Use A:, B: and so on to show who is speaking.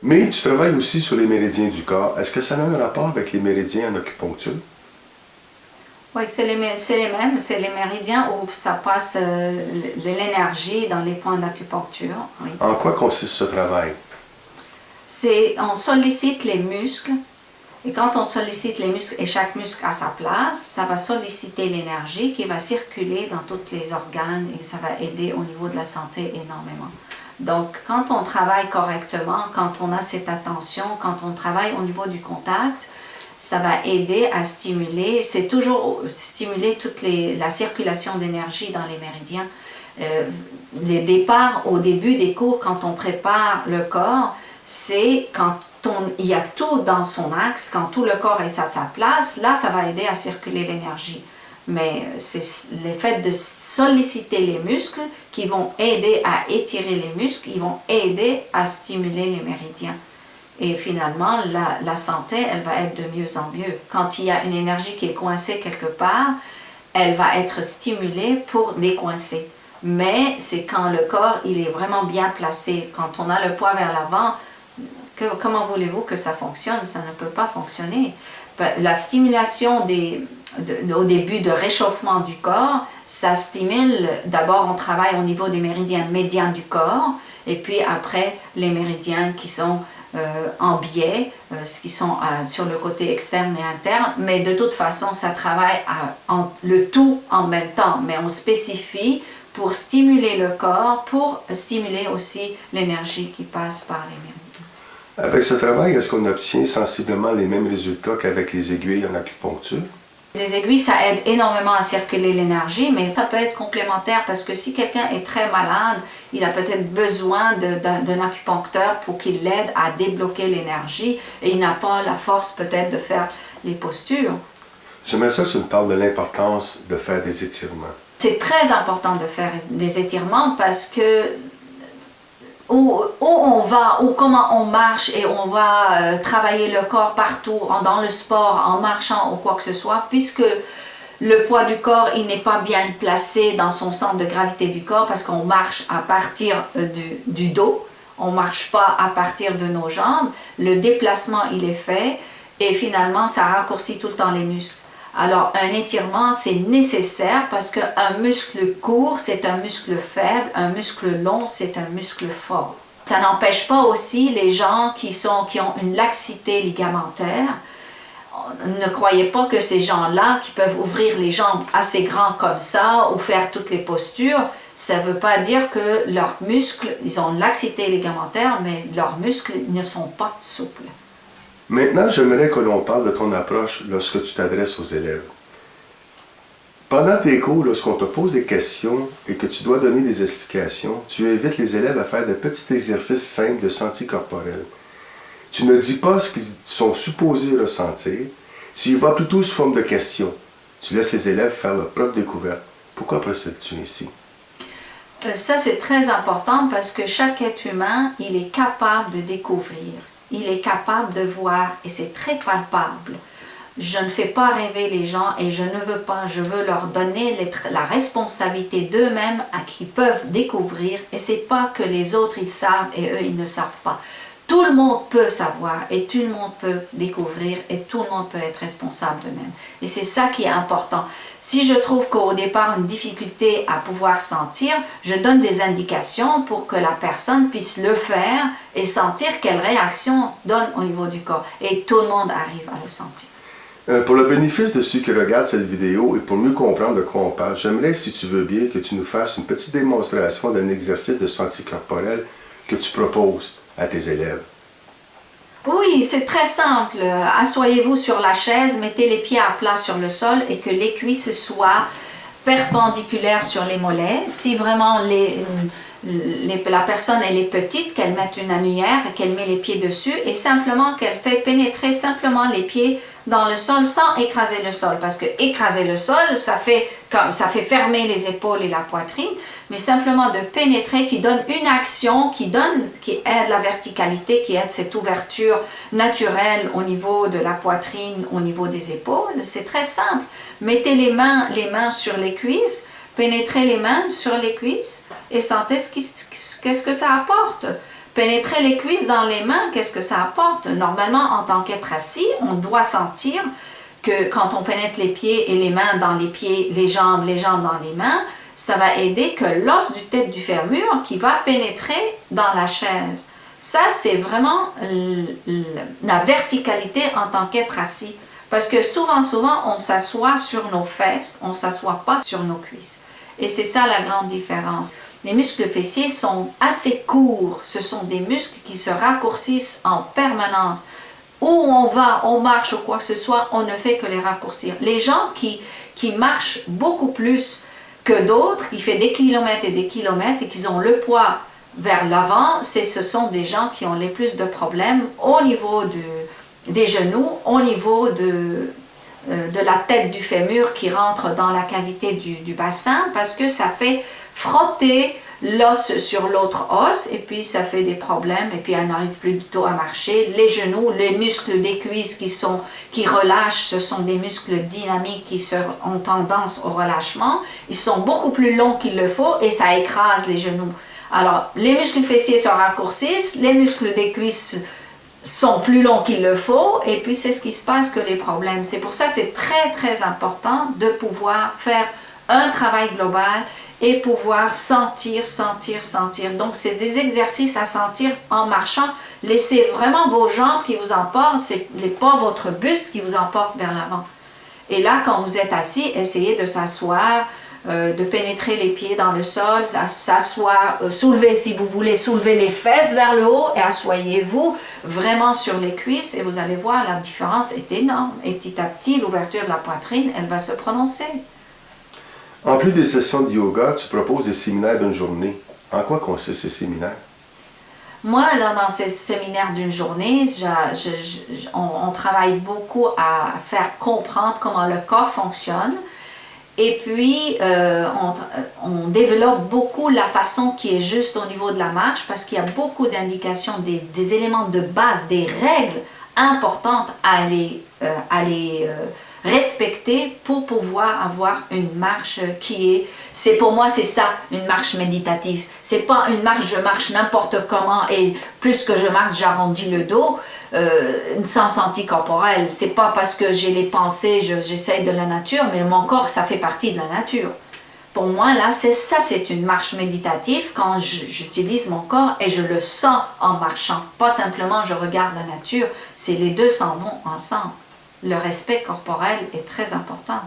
A: Mais tu travailles aussi sur les méridiens du corps. Est-ce que ça a un rapport avec les méridiens en acupuncture?
B: Oui, c'est les mêmes. C'est les méridiens où ça passe l'énergie dans les points d'acupuncture. Oui.
A: En quoi consiste ce travail?
B: On sollicite les muscles. Et quand on sollicite les muscles, et chaque muscle à sa place, ça va solliciter l'énergie qui va circuler dans tous les organes et ça va aider au niveau de la santé énormément. Donc, quand on travaille correctement, quand on a cette attention, quand on travaille au niveau du contact, ça va aider à stimuler, c'est toujours stimuler la circulation d'énergie dans les méridiens. Les départs au début des cours, quand on prépare le corps, c'est quand il y a tout dans son axe, quand tout le corps est à sa place, là, ça va aider à circuler l'énergie. Mais c'est le fait de solliciter les muscles qui vont aider à étirer les muscles, ils vont aider à stimuler les méridiens. Et finalement, la santé, elle va être de mieux en mieux. Quand il y a une énergie qui est coincée quelque part, elle va être stimulée pour décoincer. Mais c'est quand le corps, il est vraiment bien placé. Quand on a le poids vers l'avant, comment voulez-vous que ça fonctionne? Ça ne peut pas fonctionner. La stimulation au début de réchauffement du corps, ça stimule, d'abord on travaille au niveau des méridiens médians du corps, et puis après les méridiens qui sont en biais, qui sont sur le côté externe et interne, mais de toute façon ça travaille le tout en même temps, mais on spécifie pour stimuler le corps, pour stimuler aussi l'énergie qui passe par les méridiens.
A: Avec ce travail, est-ce qu'on obtient sensiblement les mêmes résultats qu'avec les aiguilles en acupuncture?
B: Les aiguilles, ça aide énormément à circuler l'énergie, mais ça peut être complémentaire parce que si quelqu'un est très malade, il a peut-être besoin d'un acupuncteur pour qu'il l'aide à débloquer l'énergie et il n'a pas la force peut-être de faire les postures.
A: J'aimerais ça que tu me parles de l'importance de faire des étirements.
B: C'est très important de faire des étirements parce que où on va, ou comment on marche et on va travailler le corps partout, dans le sport, en marchant ou quoi que ce soit, puisque le poids du corps, il n'est pas bien placé dans son centre de gravité du corps parce qu'on marche à partir du dos, on ne marche pas à partir de nos jambes, le déplacement il est fait et finalement ça raccourcit tout le temps les muscles. Alors, un étirement, c'est nécessaire parce qu'un muscle court, c'est un muscle faible, un muscle long, c'est un muscle fort. Ça n'empêche pas aussi les gens qui ont une laxité ligamentaire. Ne croyez pas que ces gens-là qui peuvent ouvrir les jambes assez grands comme ça ou faire toutes les postures, ça ne veut pas dire que leurs muscles, ils ont une laxité ligamentaire, mais leurs muscles ne sont pas souples.
A: Maintenant, j'aimerais que l'on parle de ton approche lorsque tu t'adresses aux élèves. Pendant tes cours, lorsqu'on te pose des questions et que tu dois donner des explications, tu invites les élèves à faire de petits exercices simples de senti corporel. Tu ne dis pas ce qu'ils sont supposés ressentir, tu y vas plutôt sous forme de questions. Tu laisses les élèves faire leur propre découverte. Pourquoi procèdes-tu ainsi?
B: Ça, c'est très important parce que chaque être humain, il est capable de découvrir. Il est capable de voir et c'est très palpable. Je ne fais pas rêver les gens et je ne veux pas, je veux leur donner la responsabilité d'eux-mêmes à qui peuvent découvrir et c'est pas que les autres ils savent et eux ils ne savent pas. Tout le monde peut savoir et tout le monde peut découvrir et tout le monde peut être responsable d'eux-mêmes. Et c'est ça qui est important. Si je trouve qu'au départ une difficulté à pouvoir sentir, je donne des indications pour que la personne puisse le faire et sentir quelle réaction donne au niveau du corps. Et tout le monde arrive à le sentir.
A: Pour le bénéfice de ceux qui regardent cette vidéo et pour mieux comprendre de quoi on parle, j'aimerais, si tu veux bien, que tu nous fasses une petite démonstration d'un exercice de senti corporel que tu proposes à tes élèves.
B: Oui, c'est très simple. Assoyez-vous sur la chaise, mettez les pieds à plat sur le sol et que les cuisses soient perpendiculaires sur les mollets. Si vraiment la personne elle est petite, qu'elle mette une annulaire, qu'elle met les pieds dessus et simplement qu'elle fait pénétrer simplement les pieds dans le sol sans écraser le sol. Parce que écraser le sol, ça fait fermer les épaules et la poitrine, mais simplement de pénétrer qui donne une action, qui aide la verticalité, qui aide cette ouverture naturelle au niveau de la poitrine, au niveau des épaules. C'est très simple. Mettez les mains sur les cuisses, pénétrez les mains sur les cuisses et sentez qu'est-ce que ça apporte. Pénétrer les cuisses dans les mains, qu'est-ce que ça apporte? Normalement, en tant qu'être assis, on doit sentir que quand on pénètre les pieds et les mains dans les pieds, les jambes dans les mains, ça va aider que l'os du tête du fémur qui va pénétrer dans la chaise. Ça, c'est vraiment la verticalité en tant qu'être assis. Parce que souvent, on s'assoit sur nos fesses, on ne s'assoit pas sur nos cuisses. Et c'est ça la grande différence. Les muscles fessiers sont assez courts. Ce sont des muscles qui se raccourcissent en permanence. Où on va, on marche ou quoi que ce soit, on ne fait que les raccourcir. Les gens qui marchent beaucoup plus que d'autres, qui font des kilomètres et qui ont le poids vers l'avant, ce sont des gens qui ont les plus de problèmes au niveau des genoux, au niveau de la tête du fémur qui rentre dans la cavité du bassin parce que ça fait frotter l'os sur l'autre os et puis ça fait des problèmes et puis elle n'arrive plus du tout à marcher. Les genoux, les muscles des cuisses qui relâchent, ce sont des muscles dynamiques qui ont tendance au relâchement. Ils sont beaucoup plus longs qu'il le faut et ça écrase les genoux. Alors, les muscles fessiers se raccourcissent, les muscles des cuisses sont plus longs qu'il le faut et puis c'est ce qui se passe que les problèmes. C'est pour ça que c'est très très important de pouvoir faire un travail global et pouvoir sentir. Donc c'est des exercices à sentir en marchant. Laissez vraiment vos jambes qui vous emportent, c'est pas votre buste qui vous emporte vers l'avant. Et là, quand vous êtes assis, essayez de s'asseoir, de pénétrer les pieds dans le sol, s'asseoir, soulever si vous voulez, soulever les fesses vers le haut et asseyez-vous vraiment sur les cuisses et vous allez voir la différence est énorme. Et petit à petit, l'ouverture de la poitrine, elle va se prononcer.
A: En plus des sessions de yoga, tu proposes des séminaires d'une journée. En quoi consistent ces séminaires?
B: Moi, là, dans ces séminaires d'une journée, on travaille beaucoup à faire comprendre comment le corps fonctionne. Et puis, on développe beaucoup la façon qui est juste au niveau de la marche parce qu'il y a beaucoup d'indications, des éléments de base, des règles importantes à les respecter pour pouvoir avoir une marche qui est, pour moi c'est ça, une marche méditative. C'est pas une marche, je marche n'importe comment et plus que je marche, j'arrondis le dos. Une sens anticorporel, c'est pas parce que j'ai les pensées, j'essaie de la nature, mais mon corps, ça fait partie de la nature. Pour moi, là, c'est une marche méditative quand j'utilise mon corps et je le sens en marchant. Pas simplement je regarde la nature, les deux s'en vont ensemble. Le respect corporel est très important.